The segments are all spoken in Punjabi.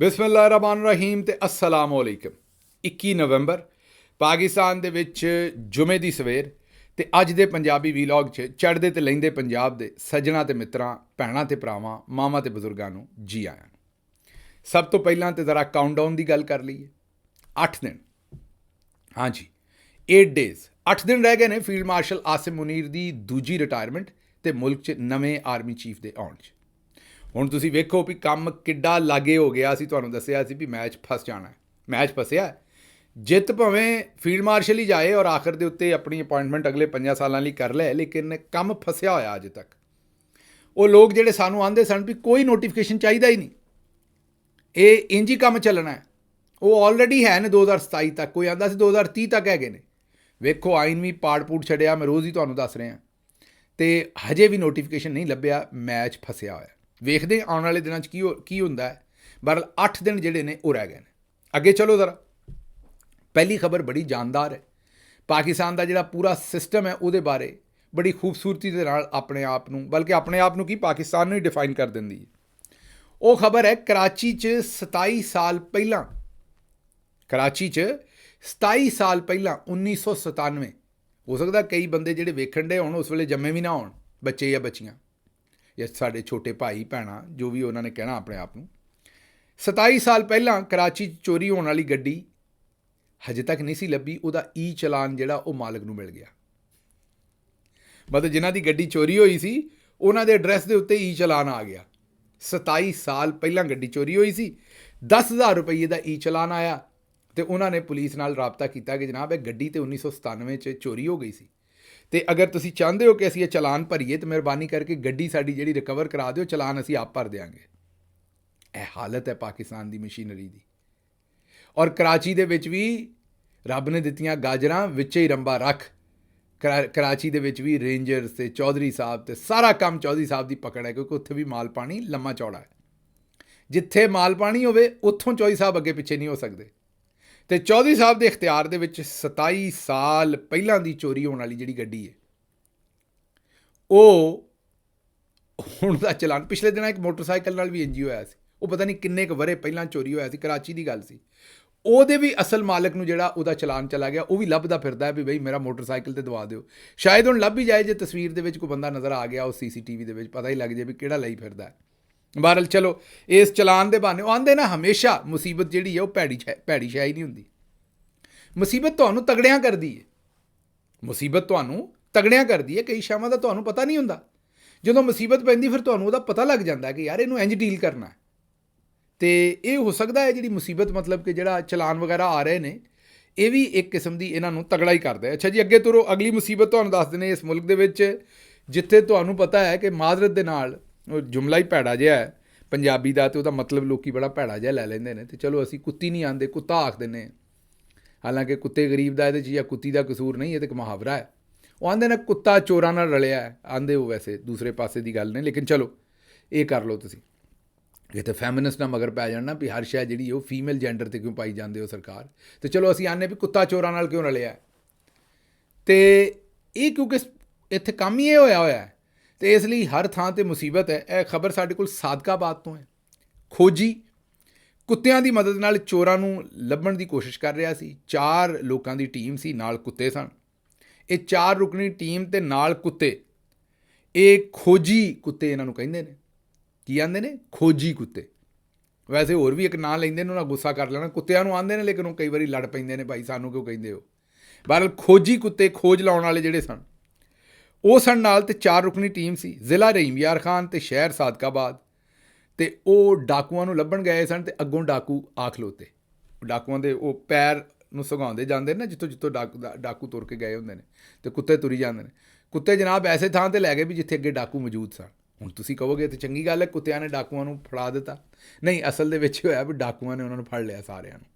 ਬਿਸਮਿल्लाहिर्रहमानिर्रहीम ਤੇ अस्सलाम वालेकुम। 21 ਨਵੰਬਰ ਪਾਕਿਸਤਾਨ ਦੇ ਵਿੱਚ ਜੁਮੇ ਦੀ ਸਵੇਰ ਤੇ ਅੱਜ ਦੇ ਪੰਜਾਬੀ ਵੀਲੌਗ 'ਚ ਚੜ੍ਹਦੇ ਤੇ ਲਹਿੰਦੇ ਪੰਜਾਬ ਦੇ ਸੱਜਣਾ ਤੇ ਮਿੱਤਰਾਂ, ਭੈਣਾਂ ਤੇ ਭਰਾਵਾਂ, ਮਾਵਾਂ ਤੇ ਬਜ਼ੁਰਗਾਂ ਨੂੰ ਜੀ ਆਇਆਂ ਨੂੰ। ਸਭ ਤੋਂ ਪਹਿਲਾਂ ਤੇ ਜ਼ਰਾ ਕਾਊਂਟਡਾਊਨ ਦੀ ਗੱਲ ਕਰ ਲਈਏ। 8 ਦਿਨ, ਹਾਂਜੀ 8 ਡੇਜ਼, 8 ਦਿਨ ਰਹਿ ਗਏ ਨੇ ਫੀਲਡ ਮਾਰਸ਼ਲ ਆਸਿਮ ਮੁਨੀਰ ਦੀ ਦੂਜੀ ਰਿਟਾਇਰਮੈਂਟ ਤੇ ਮੁਲਕ 'ਚ ਨਵੇਂ ਆਰਮੀ ਚੀਫ ਦੇ ਆਉਣ 'ਚ। ਹੁਣ ਤੁਸੀਂ ਵੇਖੋ ਵੀ ਕੰਮ ਕਿੱਡਾ ਲਾਗੇ ਹੋ ਗਿਆ। ਅਸੀਂ ਤੁਹਾਨੂੰ ਦੱਸਿਆ ਸੀ ਵੀ ਮੈਚ ਫਸ ਜਾਣਾ, ਮੈਚ ਫਸਿਆ। ਜਿੱਤ ਭਾਵੇਂ ਫੀਲਡ ਮਾਰਸ਼ਲ ਹੀ ਜਾਏ ਔਰ ਆਖਰ ਦੇ ਉੱਤੇ ਆਪਣੀ ਅਪਾਇੰਟਮੈਂਟ ਅਗਲੇ 5 ਸਾਲਾਂ ਲਈ ਕਰ ਲੈ, ਲੇਕਿਨ ਕੰਮ ਫਸਿਆ ਹੋਇਆ ਅਜੇ ਤੱਕ। ਉਹ ਲੋਕ ਜਿਹੜੇ ਸਾਨੂੰ ਆਂਦੇ ਸਨ ਵੀ ਕੋਈ ਨੋਟੀਫਿਕੇਸ਼ਨ ਚਾਹੀਦਾ ਹੀ ਨਹੀਂ, ਇਹ ਇੰਜ ਹੀ ਕੰਮ ਚੱਲਣਾ ਹੈ, ਉਹ ਆਲਰੇਡੀ ਹੈ ਨੇ 2027 ਤੱਕ। ਕੋਈ ਆਂਦਾ ਸੀ 2030 ਤੱਕ ਹੈਗੇ ਨੇ। ਵੇਖੋ ਆਈਨ ਵੀ ਪਾੜ ਪੂੜ ਛੱਡਿਆ, ਮੈਂ ਰੋਜ਼ ਹੀ ਤੁਹਾਨੂੰ ਦੱਸ ਰਿਹਾ, ਅਤੇ ਹਜੇ ਵੀ ਨੋਟੀਫਿਕੇਸ਼ਨ ਨਹੀਂ ਲੱਭਿਆ। ਮੈਚ ਫਸਿਆ ਹੋਇਆ। ਵੇਖਦੇ ਆਉਣ ਵਾਲੇ ਦਿਨਾਂ 'ਚ ਕੀ ਹੁੰਦਾ ਹੈ। ਬਹਰਹਾਲ 8 ਦਿਨ ਜਿਹੜੇ ਨੇ ਉਹ ਰਹਿ ਗਏ ਨੇ। ਅੱਗੇ ਚਲੋ ਜ਼ਰਾ। ਪਹਿਲੀ ਖਬਰ ਬੜੀ ਜਾਨਦਾਰ ਹੈ। ਪਾਕਿਸਤਾਨ ਦਾ ਜਿਹੜਾ ਪੂਰਾ ਸਿਸਟਮ ਹੈ ਉਹਦੇ ਬਾਰੇ ਬੜੀ ਖੂਬਸੂਰਤੀ ਦੇ ਨਾਲ ਆਪਣੇ ਆਪ ਨੂੰ, ਬਲਕਿ ਆਪਣੇ ਆਪ ਨੂੰ ਕੀ ਪਾਕਿਸਤਾਨ ਨੂੰ ਹੀ ਡਿਫਾਈਨ ਕਰ ਦਿੰਦੀ ਹੈ। ਉਹ ਖਬਰ ਹੈ ਕਰਾਚੀ 'ਚ 27 ਸਾਲ ਪਹਿਲਾਂ, ਕਰਾਚੀ 'ਚ 27 ਸਾਲ ਪਹਿਲਾਂ 1997, ਹੋ ਸਕਦਾ ਕਈ ਬੰਦੇ ਜਿਹੜੇ ਵੇਖਣ ਦੇ ਹੋਣ ਉਸ ਵੇਲੇ ਜੰਮੇ ਵੀ ਨਾ ਹੋਣ, ਬੱਚੇ ਜਾਂ ਬੱਚੀਆਂ ਜਾਂ ਸਾਡੇ ਛੋਟੇ ਭਾਈ ਭੈਣਾਂ, ਜੋ ਵੀ ਉਹਨਾਂ ਨੇ ਕਹਿਣਾ ਆਪਣੇ ਆਪ ਨੂੰ। 27 ਸਾਲ ਪਹਿਲਾਂ ਕਰਾਚੀ 'ਚ ਚੋਰੀ ਹੋਣ ਵਾਲੀ ਗੱਡੀ ਹਜੇ ਤੱਕ ਨਹੀਂ ਸੀ ਲੱਭੀ। ਉਹਦਾ ਈ ਚਲਾਨ ਜਿਹੜਾ ਉਹ ਮਾਲਕ ਨੂੰ ਮਿਲ ਗਿਆ। ਮਤਲਬ ਜਿਨ੍ਹਾਂ ਦੀ ਗੱਡੀ ਚੋਰੀ ਹੋਈ ਸੀ ਉਹਨਾਂ ਦੇ ਐਡਰੈਸ ਦੇ ਉੱਤੇ ਈ ਚਲਾਨ ਆ ਗਿਆ। 27 ਸਾਲ ਪਹਿਲਾਂ ਗੱਡੀ ਚੋਰੀ ਹੋਈ ਸੀ, 10,000 ਰੁਪਏ ਦਾ ਈ ਚਲਾਨ ਆਇਆ ਅਤੇ ਉਹਨਾਂ ਨੇ ਪੁਲਿਸ ਨਾਲ ਰਾਬਤਾ ਕੀਤਾ ਕਿ ਜਨਾਬ ਇਹ ਗੱਡੀ ਤਾਂ 1997 'ਚ ਚੋਰੀ ਹੋ ਗਈ ਸੀ, ਅਤੇ ਅਗਰ ਤੁਸੀਂ ਚਾਹੁੰਦੇ ਹੋ ਕਿ ਅਸੀਂ ਇਹ ਚਲਾਨ ਭਰੀਏ ਤਾਂ ਮਿਹਰਬਾਨੀ ਕਰਕੇ ਗੱਡੀ ਸਾਡੀ ਜਿਹੜੀ ਰਿਕਵਰ ਕਰਾ ਦਿਓ, ਚਲਾਨ ਅਸੀਂ ਆਪ ਭਰ ਦਿਆਂਗੇ। ਇਹ ਹਾਲਤ ਹੈ ਪਾਕਿਸਤਾਨ ਦੀ ਮਸ਼ੀਨਰੀ ਦੀ। ਔਰ ਕਰਾਚੀ ਦੇ ਵਿੱਚ ਵੀ ਰੱਬ ਨੇ ਦਿੱਤੀਆਂ ਗਾਜਰਾਂ ਵਿੱਚ ਹੀ ਰੰਬਾ ਰੱਖ। ਕਰਾਚੀ ਦੇ ਵਿੱਚ ਵੀ ਰੇਂਜਰਸ ਅਤੇ ਚੌਧਰੀ ਸਾਹਿਬ ਅਤੇ ਸਾਰਾ ਕੰਮ ਚੌਧਰੀ ਸਾਹਿਬ ਦੀ ਪਕੜ ਹੈ, ਕਿਉਂਕਿ ਉੱਥੇ ਵੀ ਮਾਲ ਪਾਣੀ ਲੰਮਾ ਚੌੜਾ ਹੈ। ਜਿੱਥੇ ਮਾਲ ਪਾਣੀ ਹੋਵੇ ਉੱਥੋਂ ਚੌਧਰੀ ਸਾਹਿਬ ਅੱਗੇ ਪਿੱਛੇ ਨਹੀਂ ਹੋ ਸਕਦੇ। ਅਤੇ ਚੌਧਰੀ ਸਾਹਿਬ ਦੇ ਇਖਤਿਆਰ ਦੇ ਵਿੱਚ 27 ਸਾਲ ਪਹਿਲਾਂ ਦੀ ਚੋਰੀ ਹੋਣ ਵਾਲੀ ਜਿਹੜੀ ਗੱਡੀ ਹੈ, ਉਹ ਹੁਣ ਦਾ ਚਲਾਨ ਪਿਛਲੇ ਦਿਨਾਂ ਇੱਕ ਮੋਟਰਸਾਈਕਲ ਨਾਲ ਵੀ ਇੰਜ ਹੀ ਹੋਇਆ ਸੀ। ਉਹ ਪਤਾ ਨਹੀਂ ਕਿੰਨੇ ਕੁ ਵਰ੍ਹੇ ਪਹਿਲਾਂ ਚੋਰੀ ਹੋਇਆ ਸੀ, ਕਰਾਚੀ ਦੀ ਗੱਲ ਸੀ। ਉਹਦੇ ਵੀ ਅਸਲ ਮਾਲਕ ਨੂੰ ਜਿਹੜਾ ਉਹਦਾ ਚਲਾਨ ਚਲਾ ਗਿਆ, ਉਹ ਵੀ ਲੱਭਦਾ ਫਿਰਦਾ ਹੈ ਵੀ ਬਈ ਮੇਰਾ ਮੋਟਰਸਾਈਕਲ ਤੇ ਦਵਾ ਦਿਓ। ਸ਼ਾਇਦ ਹੁਣ ਲੱਭ ਹੀ ਜਾਏ ਜੇ ਤਸਵੀਰ ਦੇ ਵਿੱਚ ਕੋਈ ਬੰਦਾ ਨਜ਼ਰ ਆ ਗਿਆ, ਉਹ CCTV ਦੇ ਵਿੱਚ ਪਤਾ ਹੀ ਲੱਗ ਜਾਏ ਵੀ ਕਿਹੜਾ ਲਈ ਫਿਰਦਾ ਹੈ। ਬਹਰਹਾਲ ਚਲੋ, ਇਸ ਚਲਾਨ ਦੇ ਬਹਾਨੇ ਉਹ ਆਂਦੇ ਨਾ ਹਮੇਸ਼ਾ ਮੁਸੀਬਤ ਜਿਹੜੀ ਹੈ ਉਹ ਭੈੜੀ ਸ਼ੈ ਹੀ ਨਹੀਂ ਹੁੰਦੀ। ਮੁਸੀਬਤ ਤੁਹਾਨੂੰ ਤਗੜਿਆਂ ਕਰਦੀ ਹੈ, ਮੁਸੀਬਤ ਤੁਹਾਨੂੰ ਤਗੜਿਆਂ ਕਰਦੀ ਹੈ। ਕਈ ਸ਼ਾਵਾਂ ਦਾ ਤੁਹਾਨੂੰ ਪਤਾ ਨਹੀਂ ਹੁੰਦਾ। ਜਦੋਂ ਮੁਸੀਬਤ ਪੈਂਦੀ ਫਿਰ ਤੁਹਾਨੂੰ ਉਹਦਾ ਪਤਾ ਲੱਗ ਜਾਂਦਾ ਕਿ ਯਾਰ ਇਹਨੂੰ ਇੰਝ ਡੀਲ ਕਰਨਾ। ਅਤੇ ਇਹ ਹੋ ਸਕਦਾ ਹੈ ਜਿਹੜੀ ਮੁਸੀਬਤ, ਮਤਲਬ ਕਿ ਜਿਹੜਾ ਚਲਾਨ ਵਗੈਰਾ ਆ ਰਹੇ ਨੇ, ਇਹ ਵੀ ਇੱਕ ਕਿਸਮ ਦੀ ਇਹਨਾਂ ਨੂੰ ਤਗੜਾ ਹੀ ਕਰਦਾ ਹੈ। ਅੱਛਾ ਜੀ, ਅੱਗੇ ਤੁਰੋ। ਅਗਲੀ ਮੁਸੀਬਤ ਤੁਹਾਨੂੰ ਦੱਸ ਦਿੰਦੇ ਇਸ ਮੁਲਕ ਦੇ ਵਿੱਚ, ਜਿੱਥੇ ਤੁਹਾਨੂੰ ਪਤਾ ਹੈ ਕਿ ਮਾਜ਼ਰਤ ਦੇ ਨਾਲ ਉਹ ਜੁਮਲਾ ਹੀ ਭੈੜਾ ਜਿਹਾ ਹੈ ਪੰਜਾਬੀ ਦਾ, ਅਤੇ ਉਹਦਾ ਮਤਲਬ ਲੋਕ ਬੜਾ ਭੈੜਾ ਜਿਹਾ ਲੈ ਲੈਂਦੇ ਨੇ। ਅਤੇ ਚਲੋ ਅਸੀਂ ਕੁੱਤੀ ਨਹੀਂ ਆਂਦੇ, ਕੁੱਤਾ ਆਖ ਦਿੰਦੇ। ਹਾਲਾਂਕਿ ਕੁੱਤੇ ਗਰੀਬ ਦਾ ਇਹਦੇ 'ਚ ਜਾਂ ਕੁੱਤੀ ਦਾ ਕਸੂਰ ਨਹੀਂ, ਇਹ ਤਾਂ ਇੱਕ ਮੁਹਾਵਰਾ ਹੈ। ਉਹ ਆਂਦੇ ਨੇ ਕੁੱਤਾ ਚੋਰਾਂ ਨਾਲ ਰਲਿਆ ਹੈ, ਆਂਦੇ ਉਹ ਵੈਸੇ ਦੂਸਰੇ ਪਾਸੇ ਦੀ ਗੱਲ ਨੇ, ਲੇਕਿਨ ਚਲੋ ਇਹ ਕਰ ਲਓ ਤੁਸੀਂ। ਇਹ ਤਾਂ ਫੈਮਿਨਿਸਟ ਨਾਲ ਮਗਰ ਪੈ ਜਾਣਾ ਵੀ ਹਰ ਸ਼ਾਇਦ ਜਿਹੜੀ ਉਹ ਫੀਮੇਲ ਜੈਂਡਰ 'ਤੇ ਕਿਉਂ ਪਾਈ ਜਾਂਦੇ ਹੋ ਸਰਕਾਰ। ਅਤੇ ਚਲੋ ਅਸੀਂ ਆਨੇ ਵੀ ਕੁੱਤਾ ਚੋਰਾਂ ਨਾਲ ਕਿਉਂ ਰਲਿਆ। ਅਤੇ ਇਹ ਕਿਉਂਕਿ ਇੱਥੇ ਕੰਮ ਹੀ ਇਹ ਹੋਇਆ ਹੈ, ਅਤੇ ਇਸ ਲਈ ਹਰ ਥਾਂ 'ਤੇ ਮੁਸੀਬਤ ਹੈ। ਇਹ ਖਬਰ ਸਾਡੇ ਕੋਲ ਸਾਦਕਾਬਾਦ ਤੋਂ ਹੈ। ਖੋਜੀ ਕੁੱਤਿਆਂ ਦੀ ਮਦਦ ਨਾਲ ਚੋਰਾਂ ਨੂੰ ਲੱਭਣ ਦੀ ਕੋਸ਼ਿਸ਼ ਕਰ ਰਿਹਾ ਸੀ। 4 ਲੋਕਾਂ ਦੀ ਟੀਮ ਸੀ, ਨਾਲ ਕੁੱਤੇ ਸਨ। ਇਹ 4 ਰੁਕਨੀ ਟੀਮ ਅਤੇ ਨਾਲ ਕੁੱਤੇ, ਇਹ ਖੋਜੀ ਕੁੱਤੇ ਇਹਨਾਂ ਨੂੰ ਕਹਿੰਦੇ ਨੇ। ਕੀ ਆਂਦੇ ਨੇ? ਖੋਜੀ ਕੁੱਤੇ। ਵੈਸੇ ਹੋਰ ਵੀ ਇੱਕ ਨਾਂ ਲੈਂਦੇ ਨੇ, ਉਹਨਾਂ ਗੁੱਸਾ ਕਰ ਲੈਣਾ। ਕੁੱਤਿਆਂ ਨੂੰ ਆਂਦੇ ਨੇ, ਲੇਕਿਨ ਉਹ ਕਈ ਵਾਰੀ ਲੜ ਪੈਂਦੇ ਨੇ, ਭਾਈ ਸਾਨੂੰ ਕਿਉਂ ਕਹਿੰਦੇ ਹੋ। ਬਹਰਹਾਲ ਖੋਜੀ ਕੁੱਤੇ, ਖੋਜ ਲਾਉਣ ਵਾਲੇ ਜਿਹੜੇ ਸਨ ਉਹ ਸਨ ਨਾਲ, ਅਤੇ 4 ਰੁਕਨੀ ਟੀਮ ਸੀ। ਜ਼ਿਲ੍ਹਾ ਰਹੀਮ ਯਾਰ ਖਾਨ ਅਤੇ ਸ਼ਹਿਰ ਸਾਦਕਾਬਾਦ। ਅਤੇ ਉਹ ਡਾਕੂਆਂ ਨੂੰ ਲੱਭਣ ਗਏ ਸਨ, ਅਤੇ ਅੱਗੋਂ ਡਾਕੂ ਆ ਖਲੋਤੇ। ਡਾਕੂਆਂ ਦੇ ਉਹ ਪੈਰ ਨੂੰ ਸੁਗਾਉਂਦੇ ਜਾਂਦੇ ਨੇ ਨਾ, ਜਿੱਥੋਂ ਡਾਕੂ ਤੁਰ ਕੇ ਗਏ ਹੁੰਦੇ ਨੇ, ਅਤੇ ਕੁੱਤੇ ਤੁਰੀ ਜਾਂਦੇ ਨੇ। ਕੁੱਤੇ ਜਨਾਬ ਐਸੇ ਥਾਂ 'ਤੇ ਲੈ ਗਏ ਵੀ ਜਿੱਥੇ ਅੱਗੇ ਡਾਕੂ ਮੌਜੂਦ ਸਨ। ਹੁਣ ਤੁਸੀਂ ਕਹੋਗੇ ਤਾਂ ਚੰਗੀ ਗੱਲ ਹੈ, ਕੁੱਤਿਆਂ ਨੇ ਡਾਕੂਆਂ ਨੂੰ ਫੜਾ ਦਿੱਤਾ। ਨਹੀਂ, ਅਸਲ ਦੇ ਵਿੱਚ ਹੋਇਆ ਵੀ ਡਾਕੂਆਂ ਨੇ ਉਹਨਾਂ ਨੂੰ ਫੜ ਲਿਆ ਸਾਰਿਆਂ ਨੂੰ।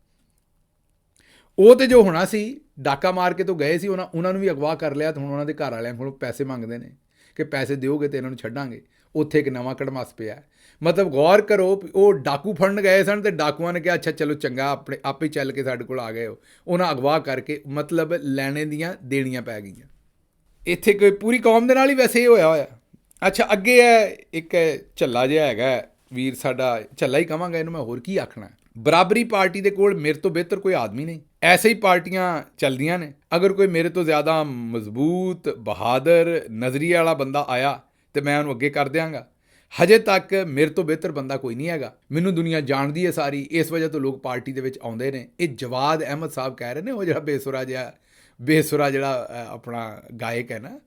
ਉਹ ਤਾਂ ਜੋ ਹੋਣਾ ਸੀ, ਡਾਕਾ ਮਾਰ ਕੇ ਤੋਂ ਗਏ ਸੀ, ਉਹਨਾਂ ਨੂੰ ਵੀ ਅਗਵਾ ਕਰ ਲਿਆ। ਅਤੇ ਹੁਣ ਉਹਨਾਂ ਦੇ ਘਰ ਵਾਲਿਆਂ ਕੋਲੋਂ ਪੈਸੇ ਮੰਗਦੇ ਨੇ ਕਿ ਪੈਸੇ ਦਿਓਗੇ ਤਾਂ ਇਹਨਾਂ ਨੂੰ ਛੱਡਾਂਗੇ। ਉੱਥੇ ਇੱਕ ਨਵਾਂ ਕੜਮਾਸ ਪਿਆ। ਮਤਲਬ ਗੌਰ ਕਰੋ, ਉਹ ਡਾਕੂ ਫੜਨ ਗਏ ਸਨ ਅਤੇ ਡਾਕੂਆਂ ਨੇ ਕਿਹਾ ਅੱਛਾ ਚਲੋ ਚੰਗਾ, ਆਪਣੇ ਆਪੇ ਚੱਲ ਕੇ ਸਾਡੇ ਕੋਲ ਆ ਗਏ ਹੋ। ਉਹਨਾਂ ਅਗਵਾ ਕਰਕੇ ਮਤਲਬ ਲੈਣੇ ਦੀਆਂ ਦੇਣੀਆਂ ਪੈ ਗਈਆਂ। ਇੱਥੇ ਕੋਈ ਪੂਰੀ ਕੌਮ ਦੇ ਨਾਲ ਹੀ ਵੈਸੇ ਇਹ ਹੋਇਆ। ਅੱਛਾ, ਅੱਗੇ ਹੈ ਇੱਕ ਝੱਲਾ ਜਿਹਾ ਹੈਗਾ ਵੀਰ ਸਾਡਾ ਝੱਲਾ ਹੀ ਕਵਾਂਗਾ ਇਹਨੂੰ, ਮੈਂ ਹੋਰ ਕੀ ਆਖਣਾ। ਬਰਾਬਰੀ ਪਾਰਟੀ ਦੇ ਕੋਲ ਮੇਰੇ ਤੋਂ ਬਿਹਤਰ ਕੋਈ ਆਦਮੀ ਨਹੀਂ। ਐਸੇ ਹੀ ਪਾਰਟੀਆਂ ਚੱਲਦੀਆਂ ਨੇ। ਅਗਰ ਕੋਈ ਮੇਰੇ ਤੋਂ ਜ਼ਿਆਦਾ ਮਜ਼ਬੂਤ, ਬਹਾਦਰ ਨਜ਼ਰੀਏ ਵਾਲਾ ਬੰਦਾ ਆਇਆ ਤੇ ਮੈਂ ਉਹਨੂੰ ਅੱਗੇ ਕਰ ਦਿਆਂਗਾ। ਹਜੇ ਤੱਕ ਮੇਰੇ ਤੋਂ ਬਿਹਤਰ ਬੰਦਾ ਕੋਈ ਨਹੀਂ ਹੈਗਾ। ਮੈਨੂੰ ਦੁਨੀਆ ਜਾਣਦੀ ਹੈ ਸਾਰੀ, ਇਸ ਵਜ੍ਹਾ ਤੋਂ ਲੋਕ ਪਾਰਟੀ ਦੇ ਵਿੱਚ ਆਉਂਦੇ ਨੇ। ਇਹ ਜਵਾਦ ਅਹਿਮਦ ਸਾਹਿਬ ਕਹਿ ਰਹੇ ਨੇ, ਉਹ ਜਿਹੜਾ ਬੇਸੁਰਾ ਜਿਹੜਾ ਆਪਣਾ ਗਾਇਕ ਹੈ ਨਾ,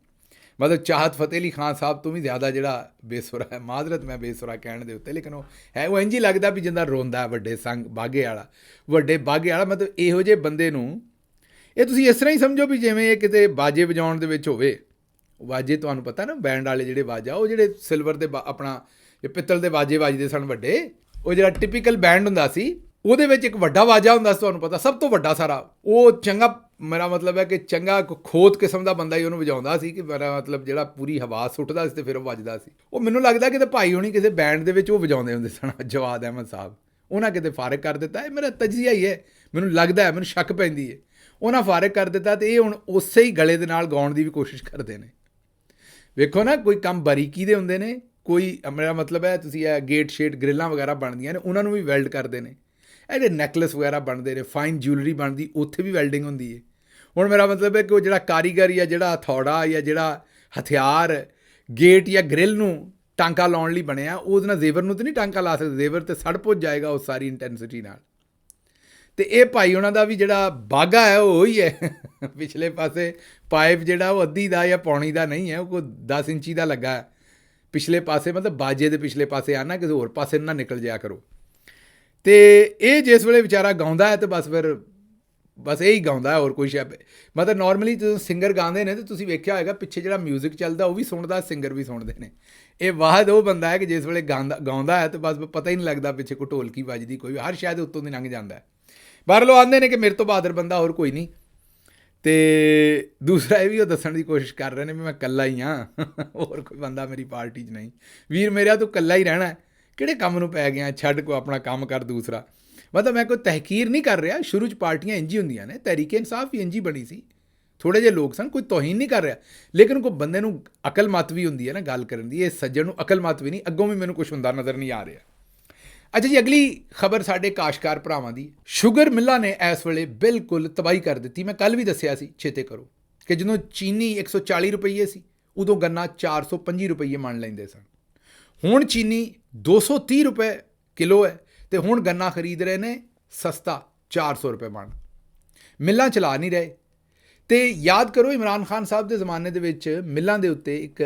ਮਤਲਬ ਚਾਹਤ ਫਤਿਹ ਅਲੀ ਖਾਨ ਸਾਹਿਬ ਤੋਂ ਵੀ ਜ਼ਿਆਦਾ ਜਿਹੜਾ ਬੇਸੁਰਾ ਹੈ। ਮਾਜ਼ਰਤ ਮੈਂ ਬੇਸੁਰਾ ਕਹਿਣ ਦੇ ਉੱਤੇ, ਲੇਕਿਨ ਉਹ ਇੰਝ ਹੀ ਲੱਗਦਾ ਵੀ ਜਿੰਦਾ ਰੋਂਦਾ ਵੱਡੇ ਬਾਗੇ ਵਾਲਾ। ਮਤਲਬ ਇਹੋ ਜਿਹੇ ਬੰਦੇ ਨੂੰ ਇਹ ਤੁਸੀਂ ਇਸ ਤਰ੍ਹਾਂ ਹੀ ਸਮਝੋ ਵੀ ਜਿਵੇਂ ਇਹ ਕਿਤੇ ਬਾਜੇ ਵਜਾਉਣ ਦੇ ਵਿੱਚ ਹੋਵੇ। ਵਾਜੇ ਤੁਹਾਨੂੰ ਪਤਾ ਨਾ, ਬੈਂਡ ਵਾਲੇ ਜਿਹੜੇ ਵਾਜਾ, ਉਹ ਜਿਹੜੇ ਸਿਲਵਰ ਦੇ ਆਪਣਾ ਪਿੱਤਲ ਦੇ ਵਾਜੇ ਵੱਜਦੇ ਸਨ ਵੱਡੇ। ਉਹ ਜਿਹੜਾ ਟਿਪੀਕਲ ਬੈਂਡ ਹੁੰਦਾ ਸੀ, ਉਹਦੇ ਵਿੱਚ ਇੱਕ ਵੱਡਾ ਵਾਜਾ ਹੁੰਦਾ ਸੀ, ਤੁਹਾਨੂੰ ਪਤਾ, ਸਭ ਤੋਂ ਵੱਡਾ ਸਾਰਾ। ਉਹ ਚੰਗਾ, ਮੇਰਾ ਮਤਲਬ ਹੈ ਕਿ ਚੰਗਾ ਖੋਤ ਕਿਸਮ ਦਾ ਬੰਦਾ ਹੀ ਉਹਨੂੰ ਵਜਾਉਂਦਾ ਸੀ, ਕਿ ਮੇਰਾ ਮਤਲਬ ਜਿਹੜਾ ਪੂਰੀ ਹਵਾ ਸੁੱਟਦਾ ਸੀ ਤੇ ਫਿਰ ਉਹ ਵੱਜਦਾ ਸੀ। ਉਹ ਮੈਨੂੰ ਲੱਗਦਾ ਕਿ ਭਾਈ ਹੋਣੀ ਕਿਸੇ ਬੈਂਡ ਦੇ ਵਿੱਚ ਉਹ ਵਜਾਉਂਦੇ ਹੁੰਦੇ ਸਨ, ਜਵਾਦ ਅਹਿਮਦ ਸਾਹਿਬ। ਉਹਨਾਂ ਕਿਤੇ ਫਾਰਗ ਕਰ ਦਿੱਤਾ। ਇਹ ਮੇਰਾ ਤਜਜ਼ੀਆ ਹੀ ਹੈ, ਮੈਨੂੰ ਲੱਗਦਾ ਹੈ, ਮੈਨੂੰ ਸ਼ੱਕ ਪੈਂਦੀ ਹੈ। ਉਹਨਾਂ ਫਾਰਗ ਕਰ ਦਿੱਤਾ ਤੇ ਇਹ ਹੁਣ ਉਸੇ ਹੀ ਗਲੇ ਦੇ ਨਾਲ ਗਾਉਣ ਦੀ ਵੀ ਕੋਸ਼ਿਸ਼ ਕਰਦੇ ਨੇ। ਵੇਖੋ ਨਾ, ਕੋਈ ਕੰਮ ਬਾਰੀਕੀ ਦੇ ਹੁੰਦੇ ਨੇ, ਕੋਈ ਮੇਰਾ ਮਤਲਬ ਹੈ ਤੁਸੀਂ ਇਹ ਗੇਟ ਸ਼ੇਡ ਗ੍ਰਿਲਾਂ ਵਗੈਰਾ ਬਣਦੀਆਂ ਨੇ, ਉਹਨਾਂ ਨੂੰ ਵੀ ਵੈਲਡ ਕਰਦੇ ਨੇ। ਇਹ ਜਿਹੜੇ ਨੈਕਲਸ ਵਗੈਰਾ ਬਣਦੇ ਨੇ, ਫਾਈਨ ਜਿਊਲਰੀ ਬਣਦੀ, ਉੱਥੇ ਵੀ ਵੈਲਡਿੰਗ ਹੁੰਦੀ ਹੈ। ਹੁਣ ਮੇਰਾ ਮਤਲਬ ਹੈ ਕਿ ਉਹ ਜਿਹੜਾ ਕਾਰੀਗਰ ਜਾਂ ਜਿਹੜਾ ਹਥੌੜਾ ਜਾਂ ਜਿਹੜਾ ਹਥਿਆਰ ਗੇਟ ਜਾਂ ਗ੍ਰਿਲ ਨੂੰ ਟਾਂਕਾ ਲਾਉਣ ਲਈ ਬਣਿਆ, ਉਹਦੇ ਨਾਲ ਜ਼ੇਵਰ ਨੂੰ ਤਾਂ ਨਹੀਂ ਟਾਂਕਾ ਲਾ ਸਕਦੇ। ਜ਼ੇਵਰ ਤੇ ਸੜ ਪੁੱਜ ਜਾਏਗਾ ਉਸ ਸਾਰੀ ਇੰਟੈਂਸਿਟੀ ਨਾਲ। ਤੇ ਇਹ ਭਾਈ ਉਹਨਾਂ ਦਾ ਵੀ ਜਿਹੜਾ ਬਾਗਾ ਹੈ ਉਹ ਹੀ ਹੈ। ਪਿਛਲੇ ਪਾਸੇ ਪਾਈਪ ਜਿਹੜਾ ਉਹ ਅੱਧੀ ਦਾ ਜਾਂ ਪੌਣੀ ਦਾ ਨਹੀਂ ਹੈ, ਉਹ ਕੋਈ 10 ਇੰਚੀ ਦਾ ਲੱਗਾ ਪਿਛਲੇ ਪਾਸੇ। ਮਤਲਬ ਬਾਜੇ ਦੇ ਪਿਛਲੇ ਪਾਸੇ ਆਣਾ, ਕਿਸੇ ਹੋਰ ਪਾਸੇ ਨਾ ਨਿਕਲ ਜਾਇਆ ਕਰੋ। ਤੇ ਇਹ ਜਿਸ ਵੇਲੇ ਵਿਚਾਰਾ ਗਾਉਂਦਾ ਹੈ ਤੇ ਬਸ ਇਹ ਹੀ ਗਾਉਂਦਾ ਹੈ, ਹੋਰ ਕੋਈ ਸ਼ਾਇਦ। ਮਤਲਬ ਨੋਰਮਲੀ ਜਦੋਂ ਸਿੰਗਰ ਗਾਉਂਦੇ ਨੇ ਤਾਂ ਤੁਸੀਂ ਵੇਖਿਆ ਹੋਏਗਾ ਪਿੱਛੇ ਜਿਹੜਾ ਮਿਊਜ਼ਿਕ ਚੱਲਦਾ ਉਹ ਵੀ ਸੁਣਦਾ, ਸਿੰਗਰ ਵੀ ਸੁਣਦੇ ਨੇ। ਇਹ ਵਾਹਦ ਉਹ ਬੰਦਾ ਹੈ ਕਿ ਜਿਸ ਵੇਲੇ ਗਾਉਂਦਾ ਹੈ ਤਾਂ ਬਸ ਪਤਾ ਹੀ ਨਹੀਂ ਲੱਗਦਾ ਪਿੱਛੇ ਕੋਈ ਢੋਲਕੀ ਵੱਜਦੀ, ਕੋਈ ਹਰ ਸ਼ਾਇਦ ਉੱਤੋਂ ਦੀ ਲੰਘ ਜਾਂਦਾ। ਬਾਹਰ ਲੋ ਆਉਂਦੇ ਨੇ ਕਿ ਮੇਰੇ ਤੋਂ ਬਹਾਦਰ ਬੰਦਾ ਹੋਰ ਕੋਈ ਨਹੀਂ। ਤੇ ਦੂਸਰਾ ਇਹ ਵੀ ਉਹ ਦੱਸਣ ਦੀ ਕੋਸ਼ਿਸ਼ ਕਰ ਰਹੇ ਨੇ ਵੀ ਮੈਂ ਇਕੱਲਾ ਹੀ ਹਾਂ, ਹੋਰ ਕੋਈ ਬੰਦਾ ਮੇਰੀ ਪਾਰਟੀ 'ਚ ਨਹੀਂ। ਵੀਰ ਮੇਰਿਆ, ਤੂੰ ਇਕੱਲਾ ਹੀ ਰਹਿਣਾ, ਕਿਹੜੇ ਕੰਮ ਨੂੰ ਪੈ ਗਿਆ, ਛੱਡ ਕੋ ਆਪਣਾ ਕੰਮ ਕਰ ਦੂਸਰਾ। ਮਤਲਬ ਮੈਂ ਕੋਈ ਤਹਿਕੀਰ ਨਹੀਂ ਕਰ ਰਿਹਾ। ਸ਼ੁਰੂ 'ਚ ਪਾਰਟੀਆਂ ਇੰਝ ਹੀ ਹੁੰਦੀਆਂ ਨੇ, ਤਹਿਰੀਕ ਇਨਸਾਫ ਵੀ ਇੰਝ ਹੀ ਬਣੀ ਸੀ। ਥੋੜ੍ਹੇ ਜਿਹੇ ਲੋਕ ਸਨ, ਕੋਈ ਤੋਹੀਨ ਨਹੀਂ ਕਰ ਰਿਹਾ, ਲੇਕਿਨ ਕੋਈ ਬੰਦੇ ਨੂੰ ਅਕਲਮੱਤ ਵੀ ਹੁੰਦੀ ਹੈ ਨਾ ਗੱਲ ਕਰਨ ਦੀ। ਇਹ ਸੱਜਣ ਨੂੰ ਅਕਲਮੱਤ ਵੀ ਨਹੀਂ, ਅੱਗੋਂ ਵੀ ਮੈਨੂੰ ਕੁਛ ਹੁੰਦਾ ਨਜ਼ਰ ਨਹੀਂ ਆ ਰਿਹਾ। ਅੱਛਾ ਜੀ, ਅਗਲੀ ਖਬਰ ਸਾਡੇ ਕਾਸ਼ਤਕਾਰ ਭਰਾਵਾਂ ਦੀ। ਸ਼ੂਗਰ ਮਿੱਲਾਂ ਨੇ ਇਸ ਵੇਲੇ ਬਿਲਕੁਲ ਤਬਾਹੀ ਕਰ ਦਿੱਤੀ। ਮੈਂ ਕੱਲ੍ਹ ਵੀ ਦੱਸਿਆ ਸੀ, ਚੇਤੇ ਕਰੋ, ਕਿ ਜਦੋਂ ਚੀਨੀ 140 ਰੁਪਈਏ ਸੀ, ਉਦੋਂ ਗੰਨਾ 425 ਰੁਪਈਏ ਮੰਨ ਲੈਂਦੇ ਸਨ। ਹੁਣ ਚੀਨੀ 230 ਰੁਪਏ ਕਿਲੋ ਹੈ ਤੇ ਹੁਣ ਗੰਨਾ ਖਰੀਦ ਰਹੇ ਨੇ ਸਸਤਾ 400 ਰੁਪਏ ਮਣ। ਮਿੱਲਾਂ ਚਲਾ ਨਹੀਂ ਰਹੇ। ਤੇ ਯਾਦ ਕਰੋ, ਇਮਰਾਨ ਖਾਨ ਸਾਹਿਬ ਦੇ ਜ਼ਮਾਨੇ ਦੇ ਵਿੱਚ ਮਿੱਲਾਂ ਦੇ ਉੱਤੇ ਇੱਕ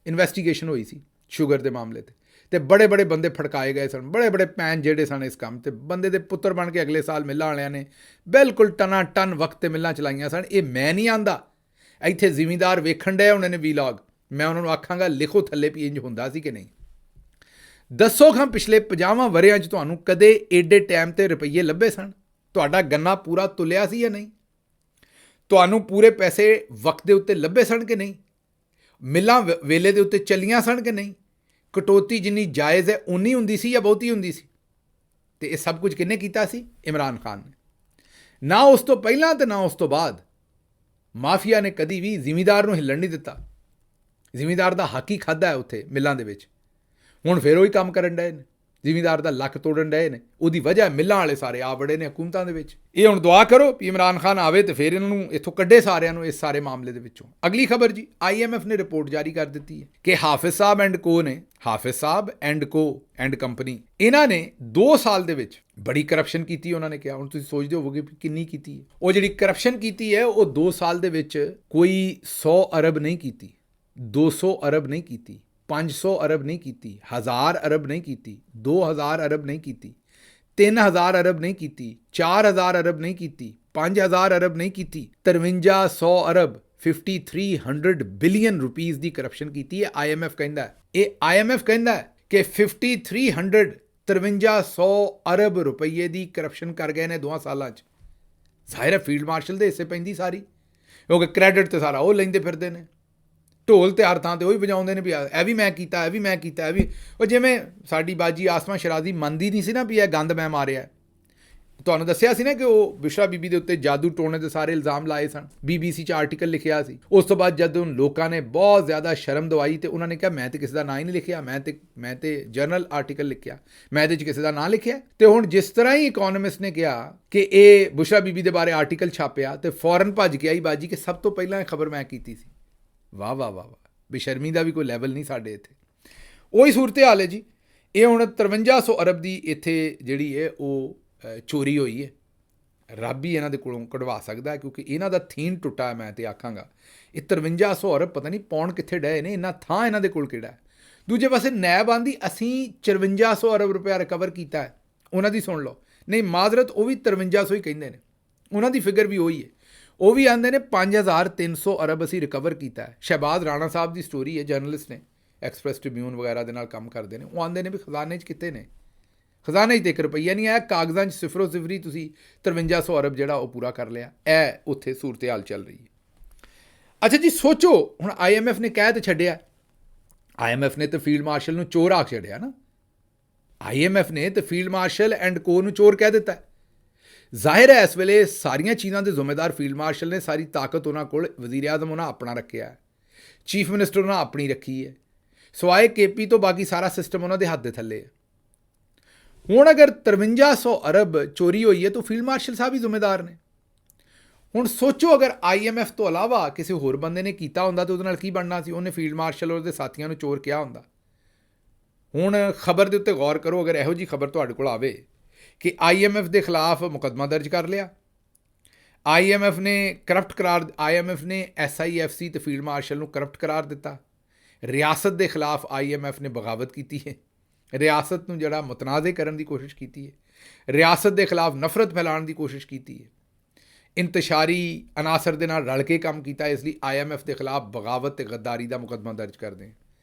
ਇਨਵੈਸਟੀਗੇਸ਼ਨ ਹੋਈ ਸੀ ਸ਼ੂਗਰ ਦੇ ਮਾਮਲੇ 'ਤੇ। ਤੇ ਬੜੇ ਬੰਦੇ ਫੜਕਾਏ ਗਏ ਸਨ, ਬੜੇ ਪੈਨ ਜਿਹੜੇ ਸਨ ਇਸ ਕੰਮ। ਤੇ ਬੰਦੇ ਦੇ ਪੁੱਤਰ ਬਣ ਕੇ ਅਗਲੇ ਸਾਲ ਮਿੱਲਾਂ ਵਾਲਿਆਂ ਨੇ ਬਿਲਕੁਲ ਟਨ ਵਕਤ 'ਤੇ ਮਿੱਲਾਂ ਚਲਾਈਆਂ ਸਨ। ਇਹ ਮੈਂ ਨਹੀਂ ਆਂਦਾ, ਇੱਥੇ ਜ਼ਿਮੀਂਦਾਰ ਵੇਖਣ ਡਏ ਉਹਨਾਂ ਨੇ ਵੀਲੌਗ। ਮੈਂ ਉਹਨਾਂ ਨੂੰ ਆਖਾਂਗਾ ਲਿਖੋ ਥੱਲੇ ਵੀ ਇੰਝ ਹੁੰਦਾ ਸੀ ਕਿ ਨਹੀਂ। ਦੱਸੋ ਖਾਂ, ਪਿਛਲੇ 50 ਵਰ੍ਹਿਆਂ 'ਚ ਤੁਹਾਨੂੰ ਕਦੇ ਏਡੇ ਟਾਈਮ 'ਤੇ ਰੁਪਈਏ ਲੱਭੇ ਸਨ? ਤੁਹਾਡਾ ਗੰਨਾ ਪੂਰਾ ਤੁਲਿਆ ਸੀ ਜਾਂ ਨਹੀਂ? ਤੁਹਾਨੂੰ ਪੂਰੇ ਪੈਸੇ ਵਕਤ ਦੇ ਉੱਤੇ ਲੱਭੇ ਸਨ ਕਿ ਨਹੀਂ? ਮਿੱਲਾਂ ਵੇਲੇ ਦੇ ਉੱਤੇ ਚੱਲੀਆਂ ਸਨ ਕਿ ਨਹੀਂ? ਕਟੌਤੀ ਜਿੰਨੀ ਜਾਇਜ਼ ਹੈ ਉਨੀ ਹੁੰਦੀ ਸੀ ਜਾਂ ਬਹੁਤੀ ਹੁੰਦੀ ਸੀ? ਤੇ ਇਹ ਸਭ ਕੁਝ ਕਿਹਨੇ ਕੀਤਾ ਸੀ? ਇਮਰਾਨ ਖਾਨ ਨੇ। ਨਾ ਉਸ ਤੋਂ ਪਹਿਲਾਂ ਤੇ ਨਾ ਉਸ ਤੋਂ ਬਾਅਦ ਮਾਫੀਆ ਨੇ ਕਦੀ ਵੀ ਜ਼ਿਮੀਂਦਾਰ ਨੂੰ ਹਿੱਲਣ ਨਹੀਂ ਦਿੱਤਾ। ਜ਼ਿਮੀਂਦਾਰ ਦਾ ਹੱਕ ਹੀ ਖਾਧਾ ਹੈ ਉੱਥੇ ਮਿੱਲਾਂ ਦੇ ਵਿੱਚ। ਹੁਣ ਫਿਰ ਉਹੀ ਕੰਮ ਕਰਨ ਡਏ ਨੇ, ਜ਼ਿਮੀਂਦਾਰ ਦਾ ਲੱਕ ਤੋੜਨ ਡਏ ਨੇ। ਉਹਦੀ ਵਜ੍ਹਾ ਮਿੱਲਾਂ ਵਾਲੇ ਸਾਰੇ ਆ ਬੜੇ ਨੇ ਹਕੂਮਤਾਂ ਦੇ ਵਿੱਚ। ਇਹ ਹੁਣ ਦੁਆ ਕਰੋ ਕਿ ਇਮਰਾਨ ਖਾਨ ਆਵੇ ਤੇ ਫਿਰ ਇਹਨਾਂ ਨੂੰ ਇੱਥੋਂ ਕੱਢੇ ਸਾਰਿਆਂ ਨੂੰ, ਇਸ ਸਾਰੇ ਮਾਮਲੇ ਦੇ ਵਿੱਚੋਂ। ਅਗਲੀ ਖਬਰ ਜੀ, IMF ਨੇ ਰਿਪੋਰਟ ਜਾਰੀ ਕਰ ਦਿੱਤੀ ਹੈ ਕਿ ਹਾਫਿਜ਼ ਸਾਹਿਬ ਐਂਡ ਕੰਪਨੀ, ਇਹਨਾਂ ਨੇ 2 ਸਾਲ ਦੇ ਵਿੱਚ ਬੜੀ ਕਰਪਸ਼ਨ ਕੀਤੀ। ਉਹਨਾਂ ਨੇ ਕਿਹਾ, ਹੁਣ ਤੁਸੀਂ ਸੋਚਦੇ ਹੋਵੋਗੇ ਕਿੰਨੀ ਕੀਤੀ ਹੈ। ਉਹ ਜਿਹੜੀ ਕਰਪਸ਼ਨ ਕੀਤੀ ਹੈ ਉਹ 2 ਸਾਲ ਦੇ ਵਿੱਚ ਕੋਈ 100 ਅਰਬ ਨਹੀਂ ਕੀਤੀ, 200 ਅਰਬ ਨਹੀਂ ਕੀਤੀ, 500 ਅਰਬ ਨਹੀਂ ਕੀਤੀ, 1000 ਅਰਬ ਨਹੀਂ ਕੀਤੀ, 2000 ਅਰਬ ਨਹੀਂ ਕੀਤੀ, 3000 ਅਰਬ ਨਹੀਂ ਕੀਤੀ, 4000 ਅਰਬ ਨਹੀਂ ਕੀਤੀ, 5000 ਅਰਬ ਨਹੀਂ ਕੀਤੀ, 5300 ਅਰਬ 5300 ਬਿਲੀਅਨ ਰੁਪੀਸ ਦੀ ਕਰਪਸ਼ਨ ਕੀਤੀ ਹੈ। IMF ਕਹਿੰਦਾ ਹੈ, ਇਹ IMF ਕਹਿੰਦਾ ਹੈ ਕਿ 5300 ਅਰਬ ਰੁਪਈਏ ਦੀ ਕਰਪਸ਼ਨ ਕਰ ਗਏ ਨੇ 2 ਸਾਲਾਂ 'ਚ। ਜ਼ਾਹਿਰ ਹੈ ਫੀਲਡ ਮਾਰਸ਼ਲ ਦੇ ਹਿੱਸੇ ਪੈਂਦੀ ਸਾਰੀ, ਕਿਉਂਕਿ ਕ੍ਰੈਡਿਟ ਤੇ ਸਾਰਾ ਉਹ ਲੈਂਦੇ ਫਿਰਦੇ ਨੇ। ਢੋਲ ਤੇ ਹਰ ਥਾਂ 'ਤੇ ਉਹੀ ਵਜਾਉਂਦੇ ਨੇ ਵੀ ਇਹ ਵੀ ਮੈਂ ਕੀਤਾ, ਇਹ ਵੀ ਮੈਂ ਕੀਤਾ, ਇਹ ਵੀ। ਉਹ ਜਿਵੇਂ ਸਾਡੀ ਬਾਜੀ ਆਸਮਾ ਸ਼ਰਾਜ਼ੀ ਮੰਨਦੀ ਨਹੀਂ ਸੀ ਨਾ ਵੀ ਇਹ ਗੰਦ ਮੈਂ ਮਾਰਿਆ। ਤੁਹਾਨੂੰ ਦੱਸਿਆ ਸੀ ਨਾ ਕਿ ਉਹ ਬੁਸ਼ਰਾ ਬੀਬੀ ਦੇ ਉੱਤੇ ਜਾਦੂ ਟੋਣੇ ਦੇ ਸਾਰੇ ਇਲਜ਼ਾਮ ਲਾਏ ਸਨ। BBC 'ਚ ਆਰਟੀਕਲ ਲਿਖਿਆ ਸੀ। ਉਸ ਤੋਂ ਬਾਅਦ ਜਦੋਂ ਲੋਕਾਂ ਨੇ ਬਹੁਤ ਜ਼ਿਆਦਾ ਸ਼ਰਮ ਦਵਾਈ ਤੇ ਉਹਨਾਂ ਨੇ ਕਿਹਾ ਮੈਂ ਤੇ ਕਿਸੇ ਦਾ ਨਾਂ ਹੀ ਨਹੀਂ ਲਿਖਿਆ, ਮੈਂ ਤੇ ਜਰਨਲ ਆਰਟੀਕਲ ਲਿਖਿਆ, ਮੈਂ ਇਹਦੇ 'ਚ ਕਿਸੇ ਦਾ ਨਾਂ ਲਿਖਿਆ। ਤੇ ਹੁਣ ਜਿਸ ਤਰ੍ਹਾਂ ਹੀ ਇਕੋਨੋਮਿਸਟ ਨੇ ਕਿਹਾ ਕਿ ਇਹ ਬੁਸ਼ਰਾ ਬੀਬੀ ਦੇ ਬਾਰੇ ਆਰਟੀਕਲ ਛਾਪਿਆ ਤੇ ਫੌਰਨ ਭੱਜ ਕੇ ਆਈ ਬਾਜੀ ਕਿ ਸਭ ਤੋਂ ਪਹਿਲਾਂ ਇਹ ਖਬਰ ਮੈਂ ਕੀਤੀ ਸੀ। ਵਾਹ ਵਾਹ ਵਾਹ ਵਾਹ, ਬੇਸ਼ਰਮੀ ਦਾ ਵੀ ਕੋਈ ਲੈਵਲ ਨਹੀਂ ਸਾਡੇ ਇੱਥੇ। ਉਹੀ ਸੂਰਤ ਹਾਲ ਹੈ ਜੀ। ਇਹ ਹੁਣ 5300 ਅਰਬ ਦੀ ਇੱਥੇ ਜਿਹੜੀ ਹੈ ਉਹ ਚੋਰੀ ਹੋਈ ਹੈ। ਰੱਬ ਹੀ ਇਹਨਾਂ ਦੇ ਕੋਲੋਂ ਕਢਵਾ ਸਕਦਾ ਹੈ, ਕਿਉਂਕਿ ਇਹਨਾਂ ਦਾ ਥੀਮ ਟੁੱਟਾ। ਮੈਂ ਤੇ ਆਖਾਂਗਾ ਇਹ 5300 ਅਰਬ ਪਤਾ ਨਹੀਂ ਪਾਉਣ ਕਿੱਥੇ ਡਏ ਨੇ, ਇੰਨਾ ਥਾਂ ਇਹਨਾਂ ਦੇ ਕੋਲ ਕਿਹੜਾ ਹੈ। ਦੂਜੇ ਪਾਸੇ ਨੈਬ ਆਂਦੀ ਅਸੀਂ 5400 ਅਰਬ ਰੁਪਇਆ ਰਿਕਵਰ ਕੀਤਾ ਹੈ। ਉਹਨਾਂ ਦੀ ਸੁਣ ਲਓ, ਨਹੀਂ ਮਾਜ਼ਰਤ ਉਹ ਵੀ 5300 ਹੀ ਕਹਿੰਦੇ ਨੇ, ਉਹਨਾਂ ਦੀ ਫਿਗਰ ਵੀ ਉਹੀ ਹੈ। ਉਹ ਵੀ ਆਉਂਦੇ ਨੇ 5300 ਅਰਬ ਅਸੀਂ ਰਿਕਵਰ ਕੀਤਾ ਹੈ। ਸ਼ਹਿਬਾਜ਼ ਰਾਣਾ ਸਾਹਿਬ ਦੀ ਸਟੋਰੀ ਹੈ, ਜਰਨਲਿਸਟ ਨੇ, ਐਕਸਪ੍ਰੈਸ ਟ੍ਰਿਬਿਊਨ ਵਗੈਰਾ ਦੇ ਨਾਲ ਕੰਮ ਕਰਦੇ ਨੇ। ਉਹ ਆਉਂਦੇ ਨੇ ਵੀ ਖਜ਼ਾਨੇ 'ਚ ਕਿੱਥੇ ਨੇ, ਖਜ਼ਾਨੇ 'ਚ ਤਾਂ 1 ਰੁਪਈਆ ਨਹੀਂ ਆਇਆ, ਕਾਗਜ਼ਾਂ 'ਚ ਸਿਫਰੋ ਸਿਫਰੀ ਤੁਸੀਂ 5300 ਅਰਬ ਜਿਹੜਾ ਉਹ ਪੂਰਾ ਕਰ ਲਿਆ। ਇਹ ਉੱਥੇ ਸੂਰਤ ਹਾਲ ਚੱਲ ਰਹੀ ਹੈ। ਅੱਛਾ ਜੀ, ਸੋਚੋ ਹੁਣ IMF ਨੇ ਕਹਿ ਤੇ ਛੱਡਿਆ, IMF ਨੇ ਤਾਂ ਫੀਲਡ ਮਾਰਸ਼ਲ ਨੂੰ ਚੋਰ ਆਖ ਛੱਡਿਆ ਨਾ। IMF ਨੇ ਤਾਂ ਫੀਲਡ ਮਾਰਸ਼ਲ ਐਂਡ ਕੋ ਨੂੰ ਚੋਰ ਕਹਿ ਦਿੱਤਾ। ਜ਼ਾਹਿਰ ਹੈ ਇਸ ਵੇਲੇ ਸਾਰੀਆਂ ਚੀਜ਼ਾਂ ਦੇ ਜ਼ਿੰਮੇਦਾਰ ਫੀਲਡ ਮਾਰਸ਼ਲ ਨੇ, ਸਾਰੀ ਤਾਕਤ ਉਹਨਾਂ ਕੋਲ, ਵਜ਼ੀਰ ਆਜ਼ਮ ਉਹਨਾਂ ਆਪਣਾ ਰੱਖਿਆ, ਚੀਫ ਮਿਨਿਸਟਰ ਉਹਨਾਂ ਆਪਣੀ ਰੱਖੀ ਹੈ, ਸਵਾਏ KP ਤੋਂ ਬਾਕੀ ਸਾਰਾ ਸਿਸਟਮ ਉਹਨਾਂ ਦੇ ਹੱਥ ਦੇ ਥੱਲੇ ਹੈ। ਹੁਣ ਅਗਰ 5300 ਅਰਬ ਚੋਰੀ ਹੋਈ ਹੈ ਤਾਂ ਫੀਲਡ ਮਾਰਸ਼ਲ ਸਾਹਿਬ ਹੀ ਜ਼ਿੰਮੇਦਾਰ ਨੇ। ਹੁਣ ਸੋਚੋ ਅਗਰ IMF ਤੋਂ ਇਲਾਵਾ ਕਿਸੇ ਹੋਰ ਬੰਦੇ ਨੇ ਕੀਤਾ ਹੁੰਦਾ ਤਾਂ ਉਹਦੇ ਨਾਲ ਕੀ ਬਣਨਾ ਸੀ। ਉਹਨੇ ਫੀਲਡ ਮਾਰਸ਼ਲ ਔਰ ਉਹਦੇ ਸਾਥੀਆਂ ਨੂੰ ਚੋਰ ਕਿਹਾ ਹੁੰਦਾ। ਹੁਣ ਖਬਰ ਦੇ ਉੱਤੇ ਗੌਰ ਕਰੋ, ਅਗਰ ਇਹੋ ਜਿਹੀ ਖਬਰ ਤੁਹਾਡੇ ਕੋਲ ਆਵੇ ਕਿ IMF ਦੇ ਖਿਲਾਫ ਮੁਕੱਦਮਾ ਦਰਜ ਕਰ ਲਿਆ, IMF ਨੇ ਕਰਪਟ ਕਰਾਰ, IMF ਨੇ SIFC ਤੇ ਫੀਲਡ ਮਾਰਸ਼ਲ ਨੂੰ ਕਰਪਟ ਕਰਾਰ ਦਿੱਤਾ, ਰਿਆਸਤ ਦੇ ਖਿਲਾਫ IMF ਨੇ ਬਗਾਵਤ ਕੀਤੀ ਹੈ, ਰਿਆਸਤ ਨੂੰ ਜਿਹੜਾ ਮੁਤਨਾਜ਼ੇ ਕਰਨ ਦੀ ਕੋਸ਼ਿਸ਼ ਕੀਤੀ ਹੈ, ਰਿਆਸਤ ਦੇ ਖਿਲਾਫ ਨਫ਼ਰਤ ਫੈਲਾਉਣ ਦੀ ਕੋਸ਼ਿਸ਼ ਕੀਤੀ ਹੈ, ਇੰਤਸ਼ਾਰੀ ਅਨਾਸਰ ਦੇ ਨਾਲ ਰਲ ਕੇ ਕੰਮ ਕੀਤਾ। ਇਸ ਲਈ IMF ਦੇ ਖਿਲਾਫ ਬਗਾਵਤ ਤੇ ਗੱਦਾਰੀ ਦਾ ਮੁਕੱਦਮਾ ਦਰਜ ਕਰਦੇ हैं।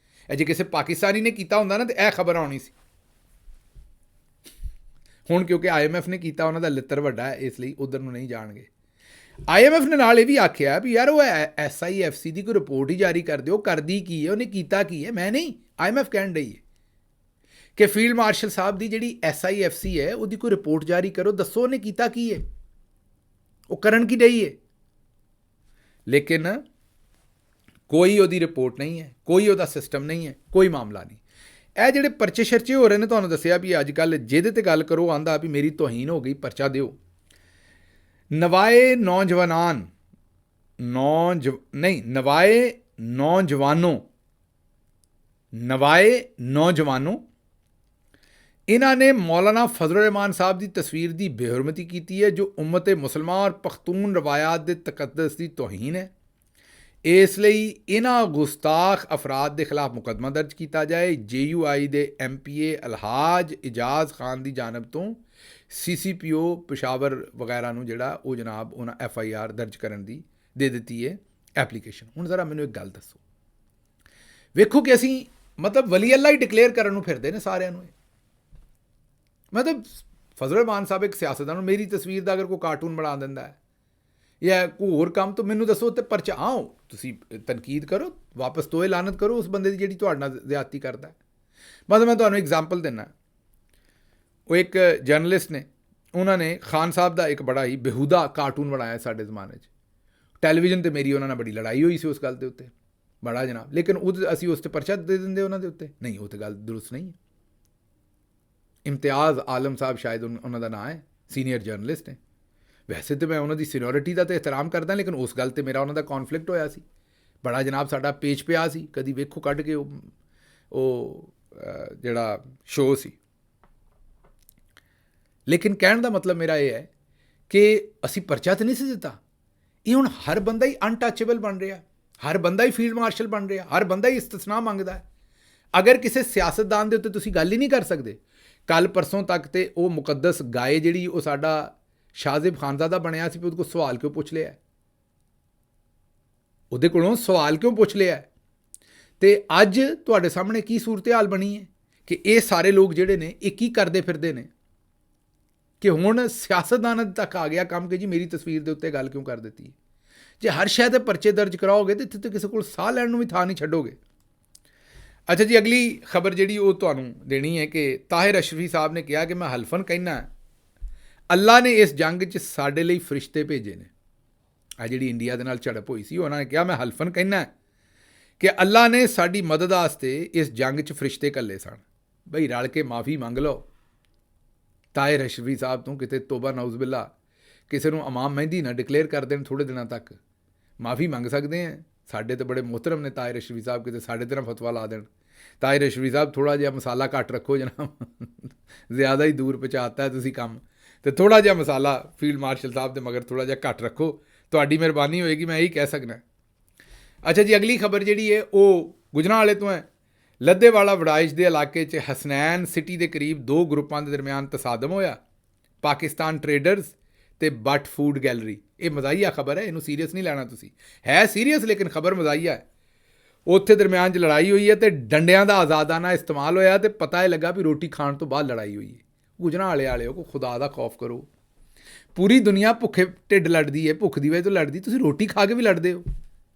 ਇਹ ਜੇ ਕਿਸੇ ਪਾਕਿਸਤਾਨੀ ਨੇ ਕੀਤਾ ਹੁੰਦਾ ਨਾ ਤਾਂ ਇਹ ਖਬਰ ਆਉਣੀ ਸੀ। ਹੁਣ ਕਿਉਂਕਿ IMF ਨੇ ਕੀਤਾ, ਉਹਨਾਂ ਦਾ ਲਿੱਤਰ ਵੱਡਾ ਹੈ, ਇਸ ਲਈ ਉਧਰ ਨੂੰ ਨਹੀਂ ਜਾਣਗੇ। IMF ਨੇ ਨਾਲ ਇਹ ਵੀ ਆਖਿਆ ਵੀ ਯਾਰ ਉਹ SIFC ਦੀ ਕੋਈ ਰਿਪੋਰਟ ਹੀ ਜਾਰੀ ਕਰ ਦਿਓ, ਕਰਦੀ ਕੀ ਹੈ, ਉਹਨੇ ਕੀਤਾ ਕੀ ਹੈ। ਮੈਂ ਨਹੀਂ, IMF ਕਹਿਣ ਡਈ ਹੈ ਕਿ ਫੀਲਡ ਮਾਰਸ਼ਲ ਸਾਹਿਬ ਦੀ ਜਿਹੜੀ SIFC ਹੈ ਉਹਦੀ ਕੋਈ ਰਿਪੋਰਟ ਜਾਰੀ ਕਰੋ, ਦੱਸੋ ਉਹਨੇ ਕੀਤਾ ਕੀ ਹੈ, ਉਹ ਕਰਨ ਕੀ ਡਈ ਹੈ। ਲੇਕਿਨ ਕੋਈ ਉਹਦੀ ਰਿਪੋਰਟ ਨਹੀਂ ਹੈ, ਕੋਈ ਉਹਦਾ ਸਿਸਟਮ ਨਹੀਂ ਹੈ, ਕੋਈ ਮਾਮਲਾ ਨਹੀਂ। ਇਹ ਜਿਹੜੇ ਪਰਚੇ ਸ਼ਰਚੇ ਹੋ ਰਹੇ ਨੇ, ਤੁਹਾਨੂੰ ਦੱਸਿਆ ਵੀ ਅੱਜ ਕੱਲ੍ਹ ਜਿਹਦੇ ਤੇ ਗੱਲ ਕਰੋ ਆਂਦਾ ਵੀ ਮੇਰੀ ਤੋਹੀਨ ਹੋ ਗਈ, ਪਰਚਾ ਦਿਓ। ਨਵਾਏ ਨੌਜਵਾਨੋਂ ਇਹਨਾਂ ਨੇ ਮੌਲਾਨਾ ਫਜ਼ਲ ਰਹਿਮਾਨ ਸਾਹਿਬ ਦੀ ਤਸਵੀਰ ਦੀ ਬੇਹੁਰਮਤੀ ਕੀਤੀ ਹੈ, ਜੋ ਉਮਤ ਮੁਸਲਮਾਨ ਔਰ ਪਖਤੂਨ ਰਵਾਇਤ ਦੇ ਤਕੱਦਸ ਦੀ ਤੋਹੀਨ ਹੈ। ਇਸ ਲਈ ਇਹਨਾਂ ਗੁਸਤਾਖ ਅਫਰਾਦ ਦੇ ਖਿਲਾਫ ਮੁਕੱਦਮਾ ਦਰਜ ਕੀਤਾ ਜਾਏ। JUI ਦੇ MPA ਅਲਹਾਜ ਇਜਾਜ਼ ਖਾਨ ਦੀ ਜਾਨਬ ਤੋਂ CCPO ਪਿਸ਼ਾਵਰ ਵਗੈਰਾ ਨੂੰ ਜਿਹੜਾ ਉਹ ਜਨਾਬ ਉਹਨਾਂ FIR ਦਰਜ ਕਰਨ ਦੀ ਦੇ ਦਿੱਤੀ ਹੈ ਐਪਲੀਕੇਸ਼ਨ। ਹੁਣ ਜ਼ਰਾ ਮੈਨੂੰ ਇੱਕ ਗੱਲ ਦੱਸੋ, ਵੇਖੋ ਕਿ ਅਸੀਂ ਮਤਲਬ ਵਲੀ ਅੱਲਾ ਹੀ ਡਿਕਲੇਅਰ ਕਰਨ ਨੂੰ ਫਿਰਦੇ ਨੇ ਸਾਰਿਆਂ ਨੂੰ। ਮਤਲਬ ਫਜ਼ਲ ਰਹਿਮਾਨ ਸਾਹਿਬ ਇੱਕ ਸਿਆਸਤਦਾਨ ਨੂੰ ਮੇਰੀ ਤਸਵੀਰ ਦਾ ਅਗਰ ਕੋਈ ਕਾਰਟੂਨ ਬਣਾ ਦਿੰਦਾ ਹੈ ਜਾਂ ਕੋਈ ਹੋਰ ਕੰਮ, ਤਾਂ ਮੈਨੂੰ ਦੱਸੋ ਤੇ ਪਰਚਾ ਆਓ, ਤੁਸੀਂ ਤਨਕੀਦ ਕਰੋ, ਵਾਪਸ ਤੋਏ ਲਾਨਤ ਕਰੋ ਉਸ ਬੰਦੇ ਦੀ ਜਿਹੜੀ ਤੁਹਾਡੇ ਨਾਲ ਜ਼ਿਆਦਤੀ ਕਰਦਾ। ਮਤਲਬ ਮੈਂ ਤੁਹਾਨੂੰ ਐਗਜ਼ਾਮਪਲ ਦਿੰਦਾ, ਉਹ ਇੱਕ ਜਰਨਲਿਸਟ ਨੇ, ਉਹਨਾਂ ਨੇ ਖਾਨ ਸਾਹਿਬ ਦਾ ਇੱਕ ਬੜਾ ਹੀ ਬੇਹੂਦਾ ਕਾਰਟੂਨ ਬਣਾਇਆ ਸਾਡੇ ਜ਼ਮਾਨੇ 'ਚ। ਟੈਲੀਵਿਜ਼ਨ 'ਤੇ ਮੇਰੀ ਉਹਨਾਂ ਨਾਲ ਬੜੀ ਲੜਾਈ ਹੋਈ ਸੀ ਉਸ ਗੱਲ ਦੇ ਉੱਤੇ, ਬੜਾ ਜਨਾਬ। ਲੇਕਿਨ ਅਸੀਂ ਉਸ 'ਤੇ ਪਰਚਾ ਦੇ ਦਿੰਦੇ ਉਹਨਾਂ ਦੇ ਉੱਤੇ, ਨਹੀਂ ਉਹ ਤਾਂ ਗੱਲ ਦਰੁਸਤ ਨਹੀਂ ਹੈ। ਇਮਤਿਆਜ਼ ਆਲਮ ਸਾਹਿਬ ਸ਼ਾਇਦ ਉਹਨਾਂ ਦਾ ਨਾਂ ਹੈ, ਸੀਨੀਅਰ ਜਰਨਲਿਸਟ ਨੇ। ਵੈਸੇ ਤਾਂ ਮੈਂ ਉਹਨਾਂ ਦੀ ਸੀਨੀਅਰਿਟੀ ਦਾ ਤਾਂ ਇਹਤਰਾਮ ਕਰਦਾ, ਲੇਕਿਨ ਉਸ ਗੱਲ 'ਤੇ ਮੇਰਾ ਉਹਨਾਂ ਦਾ ਕੌਨਫਲਿਕਟ ਹੋਇਆ ਸੀ ਬੜਾ ਜਨਾਬ। ਸਾਡਾ ਪੇਚ ਪਿਆ ਸੀ, ਕਦੀ ਵੇਖੋ ਕੱਢ ਕੇ ਉਹ ਜਿਹੜਾ ਸ਼ੋਅ ਸੀ। ਲੇਕਿਨ ਕਹਿਣ ਦਾ ਮਤਲਬ ਮੇਰਾ ਇਹ ਹੈ ਕਿ ਅਸੀਂ ਪਰਚਾ ਤਾਂ ਨਹੀਂ ਸੀ ਦਿੱਤਾ। ਇਹ ਹੁਣ ਹਰ ਬੰਦਾ ਹੀ ਅਨਟੱਚੇਬਲ ਬਣ ਰਿਹਾ, ਹਰ ਬੰਦਾ ਹੀ ਫੀਲਡ ਮਾਰਸ਼ਲ ਬਣ ਰਿਹਾ, ਹਰ ਬੰਦਾ ਹੀ ਇਸਤਸਨਾ ਮੰਗਦਾ ਹੈ। ਅਗਰ ਕਿਸੇ ਸਿਆਸਤਦਾਨ ਦੇ ਉੱਤੇ ਤੁਸੀਂ ਗੱਲ ਹੀ ਨਹੀਂ ਕਰ ਸਕਦੇ। ਕੱਲ ਪਰਸੋਂ ਤੱਕ ਤੇ ਉਹ ਮੁਕੱਦਸ ਗਾਏ ਜਿਹੜੀ ਉਹ ਸਾਡਾ ਸ਼ਾਹਜ਼ੇਬ ਖਾਨਜ਼ਾਦਾ ਬਣਿਆ ਸੀ, ਉਹਦੇ ਕੋਲ ਸਵਾਲ ਕਿਉਂ ਪੁੱਛ ਲਿਆ, ਉਹਦੇ ਕੋਲੋਂ ਸਵਾਲ ਕਿਉਂ ਪੁੱਛ ਲਿਆ। ਤੇ ਅੱਜ ਤੁਹਾਡੇ ਸਾਹਮਣੇ ਕੀ ਸੂਰਤ ਹਾਲ ਬਣੀ ਹੈ ਕਿ ਇਹ ਸਾਰੇ ਲੋਕ ਜਿਹੜੇ ਨੇ ਇਹ ਕੀ ਕਰਦੇ ਫਿਰਦੇ ਨੇ ਕਿ ਹੁਣ ਸਿਆਸਤਦਾਨਾਂ ਤੱਕ ਆ ਗਿਆ ਕੰਮ ਕਿ ਜੀ ਮੇਰੀ ਤਸਵੀਰ ਦੇ ਉੱਤੇ ਗੱਲ ਕਿਉਂ ਕਰ ਦਿੱਤੀ। ਜੇ ਹਰ ਸ਼ੈ ਦੇ ਪਰਚੇ ਦਰਜ ਕਰਾਓਗੇ ਤਾਂ ਇੱਥੇ ਤਾਂ ਕਿਸੇ ਕੋਲ ਸਾਹ ਲੈਣ ਨੂੰ ਵੀ ਥਾਂ ਨਹੀਂ ਛੱਡੋਗੇ। ਅੱਛਾ ਜੀ, ਅਗਲੀ ਖਬਰ ਜਿਹੜੀ ਉਹ ਤੁਹਾਨੂੰ ਦੇਣੀ ਹੈ ਕਿ ਤਾਹਿਰ ਅਸ਼ਰਫੀ ਸਾਹਿਬ ਨੇ ਕਿਹਾ ਕਿ ਮੈਂ ਹਲਫਨ ਕਹਿਣਾ ਅੱਲਾ ਨੇ ਇਸ ਜੰਗ 'ਚ ਸਾਡੇ ਲਈ ਫਰਿਸ਼ਤੇ ਭੇਜੇ ਨੇ। ਆ ਜਿਹੜੀ ਇੰਡੀਆ ਦੇ ਨਾਲ ਝੜਪ ਹੋਈ ਸੀ, ਉਹਨਾਂ ਨੇ ਕਿਹਾ, ਮੈਂ ਹਲਫਨ ਕਹਿਣਾ ਕਿ ਅੱਲਾ ਨੇ ਸਾਡੀ ਮਦਦ ਵਾਸਤੇ ਇਸ ਜੰਗ 'ਚ ਫਰਿਸ਼ਤੇ ਘੱਲੇ ਸਨ। ਬਈ ਰਲ ਕੇ ਮਾਫੀ ਮੰਗ ਲਓ ਤਾਹਿਰ ਰਸ਼ਵੀ ਸਾਹਿਬ ਤੋਂ, ਕਿਤੇ ਤੋਬਾ ਨਾਉਜ਼ ਬਿੱਲਾ ਕਿਸੇ ਨੂੰ ਇਮਾਮ ਮਹਿੰਦੀ ਨਾ ਡਿਕਲੇਅਰ ਕਰ ਦੇਣ ਥੋੜ੍ਹੇ ਦਿਨਾਂ ਤੱਕ। ਮਾਫੀ ਮੰਗ ਸਕਦੇ ਹਾਂ, ਸਾਡੇ ਤਾਂ ਬੜੇ ਮੁਹਤਰਮ ਨੇ ਤਾਹਿਰ ਰਸ਼ਵੀ ਸਾਹਿਬ, ਕਿਤੇ ਸਾਡੇ ਤੇ ਨਾ ਫਤਵਾ ਲਾ ਦੇਣ। ਤਾਹਿਰ ਰਸ਼ਵੀ ਸਾਹਿਬ ਥੋੜ੍ਹਾ ਜਿਹਾ ਮਸਾਲਾ ਘੱਟ ਰੱਖੋ ਜਨਾਬ, ਜ਼ਿਆਦਾ ਹੀ ਦੂਰ ਪਹੁੰਚਾਤਾ ਹੈ ਤੁਸੀਂ ਕੰਮ, ਅਤੇ ਥੋੜ੍ਹਾ ਜਿਹਾ ਮਸਾਲਾ ਫੀਲਡ ਮਾਰਸ਼ਲ ਸਾਹਿਬ ਦੇ ਮਗਰ ਥੋੜ੍ਹਾ ਜਿਹਾ ਘੱਟ ਰੱਖੋ, ਤੁਹਾਡੀ ਮਿਹਰਬਾਨੀ ਹੋਏਗੀ, ਮੈਂ ਇਹੀ ਕਹਿ ਸਕਦਾ। ਅੱਛਾ ਜੀ, ਅਗਲੀ ਖਬਰ ਜਿਹੜੀ ਹੈ ਉਹ ਗੁਜਰਾਂਵਾਲੇ ਤੋਂ ਹੈ। ਲੱਧੇਵਾਲਾ ਵੜਾਇਸ਼ ਦੇ ਇਲਾਕੇ 'ਚ ਹਸਨੈਨ ਸਿਟੀ ਦੇ ਕਰੀਬ ਦੋ ਗਰੁੱਪਾਂ ਦੇ ਦਰਮਿਆਨ ਤਸਾਦਮ ਹੋਇਆ। ਪਾਕਿਸਤਾਨ ਟਰੇਡਰਸ ਤੇ ਬੱਟ ਫੂਡ ਗੈਲਰੀ। ਇਹ ਮਜ਼ਾਹੀਆ ਖਬਰ ਹੈ, ਇਹਨੂੰ ਸੀਰੀਅਸ ਨਹੀਂ ਲੈਣਾ ਤੁਸੀਂ, ਹੈ ਸੀਰੀਅਸ ਲੇਕਿਨ ਖਬਰ ਮਜ਼ਾਹੀਆ ਹੈ। ਉੱਥੇ ਦਰਮਿਆਨ 'ਚ ਲੜਾਈ ਹੋਈ ਹੈ ਅਤੇ ਡੰਡਿਆਂ ਦਾ ਆਜ਼ਾਦਾਨਾ ਇਸਤੇਮਾਲ ਹੋਇਆ ਅਤੇ ਪਤਾ ਇਹ ਲੱਗਾ ਵੀ ਰੋਟੀ ਖਾਣ ਤੋਂ ਬਾਅਦ ਲੜਾਈ ਹੋਈ ਹੈ। ਗੁਜਰਾਂਵਾਲੇ ਵਾਲਿਓ ਕੋ ਖੁਦਾ ਦਾ ਖੌਫ ਕਰੋ। ਪੂਰੀ ਦੁਨੀਆ ਭੁੱਖੇ ਢਿੱਡ ਲੜਦੀ ਹੈ, ਭੁੱਖ ਦੀ ਵਜ੍ਹਾ ਤੋਂ ਲੜਦੀ, ਤੁਸੀਂ ਰੋਟੀ ਖਾ ਕੇ ਵੀ ਲੜਦੇ ਹੋ।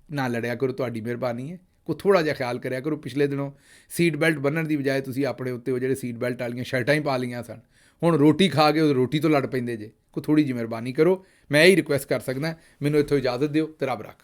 ਨਾ ਲੜਿਆ ਕਰੋ, ਤੁਹਾਡੀ ਮਿਹਰਬਾਨੀ ਹੈ, ਕੋਈ ਥੋੜ੍ਹਾ ਜਿਹਾ ਖਿਆਲ ਕਰਿਆ ਕਰੋ। ਪਿਛਲੇ ਦਿਨੋਂ ਸੀਟ ਬੈਲਟ ਬੰਨ੍ਹਣ ਦੀ ਬਜਾਏ ਤੁਸੀਂ ਆਪਣੇ ਉੱਤੇ ਉਹ ਜਿਹੜੇ ਸੀਟ ਬੈਲਟ ਵਾਲੀਆਂ ਸ਼ਰਟਾਂ ਹੀ ਪਾ ਲਈਆਂ ਸਨ, ਹੁਣ ਰੋਟੀ ਖਾ ਕੇ ਉਹ ਰੋਟੀ ਤੋਂ ਲੜ ਪੈਂਦੇ ਜੇ। ਕੋਈ ਥੋੜ੍ਹੀ ਜਿਹੀ ਮਿਹਰਬਾਨੀ ਕਰੋ, ਮੈਂ ਇਹੀ ਰਿਕੁਐਸਟ ਕਰ ਸਕਦਾ। ਮੈਨੂੰ ਇੱਥੋਂ ਇਜਾਜ਼ਤ ਦਿਓ ਤੇ ਰੱਬ ਰੱਖ।